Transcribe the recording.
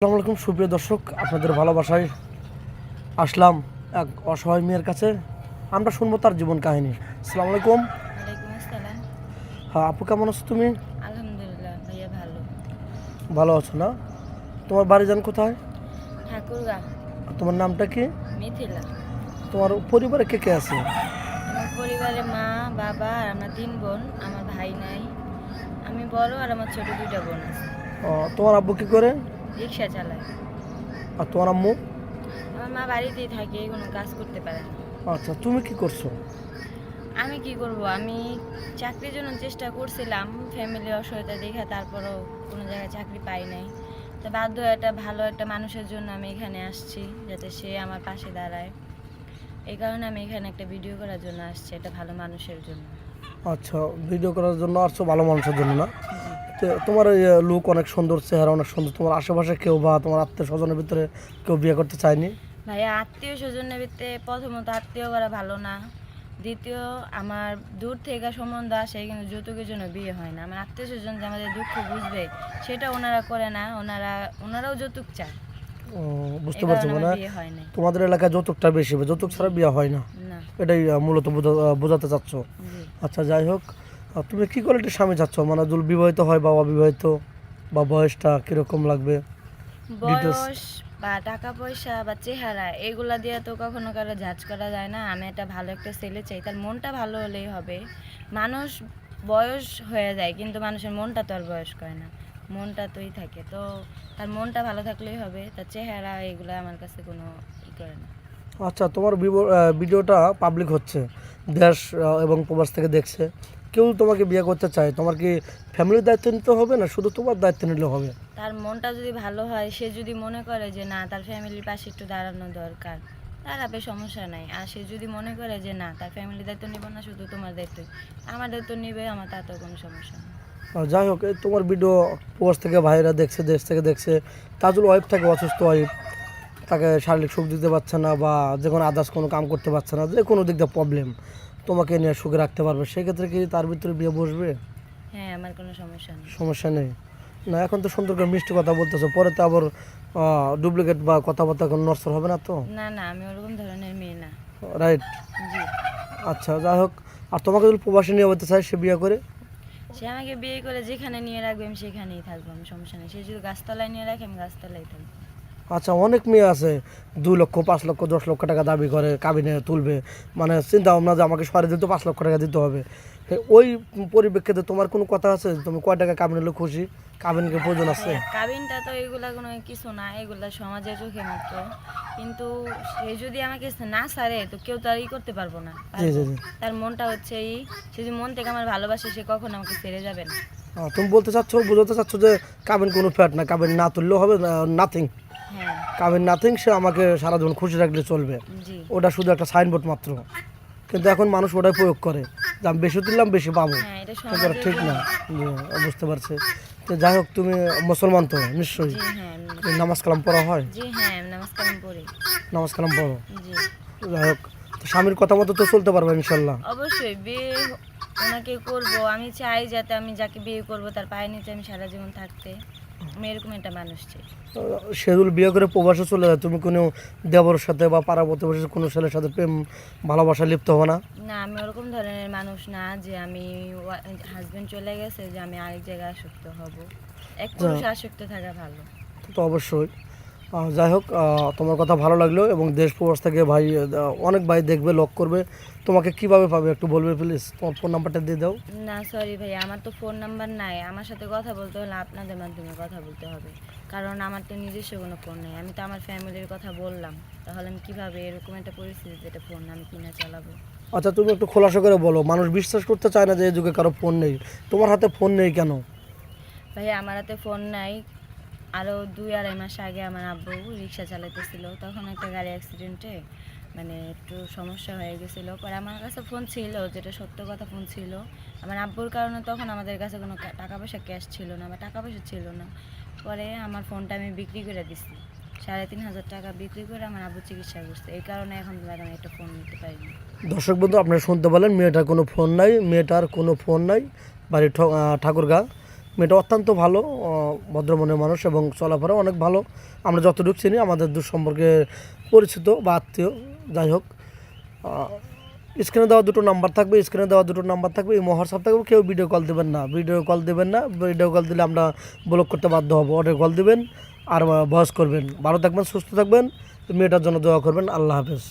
আসসালামু আলাইকুম সুপ্রিয় দর্শক, আপনাদের ভালোবাসায় আসলাম এক অসহায় মেয়ের কাছে। আমরা শুনবো তার জীবন কাহিনী। আসসালামু আলাইকুম। ওয়ালাইকুম আসসালাম। হ্যাঁ আপু, কেমন আছো তুমি? আলহামদুলিল্লাহ ভাইয়া ভালো। ভালো আছো না? তোমার বাড়ি যান কোথায়? ঠাকুরগাঁ। আর তোমার নামটা কি? মিথিলা। তোমার পরিবারে কে কে আছে? আমার পরিবারে মা, বাবা আর আমরা 3 বোন। আমার ভাই নাই। আমি বড় আর আমার ছোট 2টা বোন আছে। তোমার আব্বু কি করে? রিক্সা চালায়। আর তোমার আম্মু? আমার মা বাড়িতেই থাকে, কোনো কাজ করতে পারে না। আচ্ছা, তুমি কি করছো? আমি কি করব? আমি চাকরির জন্য চেষ্টা করছিলাম, ফ্যামিলির অসহায়তা দেখে, তারপরও কোনো জায়গায় চাকরি পাই নাই। তো বাধ্য হয়ে একটা ভালো একটা মানুষের জন্য আমি এখানে আসছি, যাতে সে আমার পাশে দাঁড়ায়। এই কারণে আমি এখানে একটা ভিডিও করার জন্য আসছি, একটা ভালো মানুষের জন্য। আচ্ছা, ভিডিও করার জন্য আসছো ভালো মানুষের জন্য না? জি। তো তোমার এই লুক অনেক সুন্দর, চেহারা অনেক সুন্দর। তোমার আশেপাশে কেউ বা তোমার আত্মীয় স্বজনের ভিতরে কেউ বিয়ে করতে চায়নি? ভাইয়া, আত্মীয় স্বজনের ভিতরে প্রথমত আত্মীয় করা ভালো না। দ্বিতীয়, আমার দূর থেকে সম্বন্ধ আসে, কিন্তু যৌতুকের জন্য বিয়ে হয় না। আমার আত্মীয় স্বজন যে আমাদের দুঃখ বুঝবে, সেটা ওনারা করে না। ওনারাও যৌতুক চায়। ও, বুঝতে এই পারছি। কারণে আমার মানে বিয়ে হয় নাই। তোমাদের এলাকায় যৌতুকটা বেশি, যৌতুক ছাড়া বিয়ে হয় না, না। এটাই মূলত বোঝাতে চাচ্ছ। জি। আচ্ছা, যাই হোক, তুমি কি কোয়ালিটির স্বামী চাচ্ছ? মানে যদি বিবাহিত হয় বা অবিবাহিত, বা বয়সটা কিরকম লাগবে, ডিটেলস। বয়স বা টাকা পয়সা বা চেহারা এগুলা দিয়ে তো কখনো কারো জাজ করা যায় না। আমি একটা ভালো একটা ছেলে চাই, তার মনটা ভালো হলেই হবে। মানুষ বয়স হয়ে যায়, কিন্তু মানুষের মনটা তো আর বয়স করে না, মনটা তোই থাকে। তো তার মনটা ভালো থাকলেই হবে, তার চেহারা এগুলো আমার কাছে কোনো ই করে না। আচ্ছা, তোমার ভিডিওটা পাবলিক হচ্ছে, দেশ এবং প্রবাস থেকে দেখছে। কেউ তোমাকে বিয়ে করতে চায়, তোমার কি ফ্যামিলির দায়িত্ব নিতে হবে, না শুধু তোমার দায়িত্ব নিলে হবে? তার মনটা যদি ভালো হয়, সে যদি মনে করে যে না, তার ফ্যামিলির পাশে একটু দাঁড়ানো দরকার, দাঁড়াবে, সমস্যা নাই। আর সে যদি মনে করে যে না, তার ফ্যামিলির দায়িত্ব নিব না, শুধু তোমার দায়িত্ব, আমার দায়িত্ব নিবে, আমার তাতেও কোনো সমস্যা নেই। যাই হোক, এই তোমার ভিডিও প্রবাস থেকে ভাইরা দেখছে, দেশ থেকে দেখছে। তাজুল ওয়াইফ থাকে অসুস্থ ওয়াইফ, তাকে শারীরিক সুখ দিতে পারছে না, বা যে কোনো আদার্স কোনো কাম করতে পারছে না, যে কোনো দিক দিয়ে প্রবলেম, তোমাকে নিয়ে সুখে রাখতে পারবে, সেক্ষেত্রে কি তার ভিতরে বিয়ে বসবে? হ্যাঁ, আমার কোনো সমস্যা নেই। সমস্যা নেই না? এখন তো সুন্দর করে মিষ্টি কথা বলতেছো, পরে তো আবার ডুপ্লিকেট বা কথাবার্তা কোনো নষ্ট হবে না তো? না না, আমি ওরকম ধরনের মেয়ে না। রাইট। জি। আচ্ছা, যাই হোক, আর তোমাকে যদি প্রবাসী নিয়ে বলতে চাই, সে বিয়ে করে? সে আমাকে বিয়ে করে যেখানে নিয়ে রাখবে আমি সেখানেই থাকবো, আমি সমস্যা নেই। সে যদি গাছতলায় নিয়ে রাখে, আমি গাছতলায় থাকবো। আচ্ছা, অনেক মেয়ে আছে 2 লক্ষ, 5 লক্ষ, 10 লক্ষ টাকা দাবি করে কাবিনে তুলবে। মানে চিন্তা ভাবনা যে আমাকে সরে দিতে 5 লক্ষ টাকা দিতে হবে। ওই পরিপ্রেক্ষিতে তোমার কোনো কথা আছে? তুমি কয় টাকা কাবিন হলে খুশি? কাবিনকে প্রয়োজন আছে? হ্যাঁ, কাবিনটা তো এগুলা কোনো কিছু না, এগুলা সমাজের চোখে মাত্র। কিন্তু সে যদি আমাকে না ছাড়ে, তো কেউ তো আর ই করতে পারবো না, জি পারবো? জি জি। তার মনটা হচ্ছে সে যদি মন থেকে আমার ভালোবাসে, সে কখনো আমাকে ছেড়ে যাবে না। তুমি বলতে চাচ্ছ, বোঝাতে চাচ্ছ যে কাবিন কোনো ফ্যাট না, কাবিন না তুললেও হবে, নাথিং। হ্যাঁ। কাবিন নাথিং, সে আমাকে সারা জীবন খুশি রাখলে চলবে। জি। ওটা শুধু একটা সাইনবোর্ড মাত্র। কিন্তু এখন মানুষ ওটাই প্রয়োগ করে, যে আমি বেশি তুললাম বেশি পাবো। হ্যাঁ, এটা কিন্তু ওটা সমাজের ঠিক জন্য। না। জি, বুঝতে পারছি। তো যাই হোক, তুমি মুসলমান তো নিশ্চয়ই? জি হ্যাঁ। নামাজ কালাম পড়া হয়? জি হ্যাঁ, আমি নামাজ কালাম পড়ি। নামাজ কালাম পড়ো? জি। যাই হোক, তো স্বামীর কথা মতো তো চলতে পারবে ইনশাল্লাহ? অবশ্যই বিয়ে ওনাকে করব। আমি চাই যাতে আমি যাকে বিয়ে করব তার পায়ের নিচে আমি সারা জীবন থাকতে। আমি এরকম একটা মানুষ চাই। সেদুল বিয়ে করে প্রবাসে চলে যায়, তুমি কোনো দেবরের সাথে বা পাড়া প্রতিবেশীর কোনো ছেলের সাথে প্রেম ভালোবাসা লিপ্ত হবে না? না, আমি ওরকম ধরনের মানুষ না যে আমি হাজবেন্ড চলে গেছে যে আমি আরেক জায়গায় আসক্ত হব। এক পুরুষ আসক্ত থাকা ভালো। তো অবশ্যই। যাই হোক, তোমার কথা ভালো লাগলো, এবং দেশ প্রবাস থেকে ভাই, অনেক ভাই দেখবে, লক করবে। তোমাকে কিভাবে পাবে একটু বলবে প্লিজ? তোমার ফোন নাম্বারটা দিয়ে দাও। না সরি ভাই, আমার তো ফোন নাম্বার নাই। আমার সাথে কথা বলতে হলে আপনাদের মাধ্যমে কথা বলতে হবে, কারণ আমার তো নিজস্ব কোনো ফোন নেই। আমি তো আমার ফ্যামিলির কথা বললাম, তাহলে আমি কিভাবে এরকম একটা পরিস্থিতিতে একটা ফোন আমি কিনা চালাবো? আচ্ছা, তুমি একটু খোলাসা করে বলো, মানুষ বিশ্বাস করতে চায় না যে এই যুগে কারো ফোন নেই। তোমার হাতে ফোন নেই কেন? ভাই, আমার হাতে ফোন নাই। আরও 2-2.5 মাস আগে আমার আব্বু রিক্সা চালাতেছিল, তখন একটা গাড়ি অ্যাক্সিডেন্টে মানে একটু সমস্যা হয়ে গেছিলো। পরে আমার কাছে ফোন ছিল, যেটা সত্য কথা, ফোন ছিল। আমার আব্বুর কারণে তখন আমাদের কাছে কোনো টাকা পয়সা ক্যাশ ছিল না, বা টাকা পয়সা ছিল না। পরে আমার ফোনটা আমি বিক্রি করে দিছি, 3,500 টাকা বিক্রি করে আমার আব্বু চিকিৎসা করছে। এই কারণে এখন তোমার আমি একটা ফোন নিতে পারিনি। দর্শক বন্ধু, আপনারা শুনতে পেলেন, মেয়েটার কোনো ফোন নাই, মেয়েটার কোনো ফোন নাই, বাড়ি ঠাকুরগা। মেয়েটা অত্যন্ত ভালো, ভদ্রমনের মানুষ এবং চলাফেরা অনেক ভালো। আমরা যতটুকু চিনি, আমাদের দূর সম্পর্কে পরিচিত বা আত্মীয়, যাই হোক। স্ক্রিনে দেওয়া দুটো নাম্বার থাকবে, এই হোয়াটসঅ্যাপ থাকবে। কেউ ভিডিও কল দেবেন না, ভিডিও কল দিলে আমরা ব্লক করতে বাধ্য হবো। অডিও কল দিবেন আর ভয়েস করবেন। ভালো থাকবেন, সুস্থ থাকবেন, মেয়েটার জন্য দোয়া করবেন। আল্লাহ হাফেজ।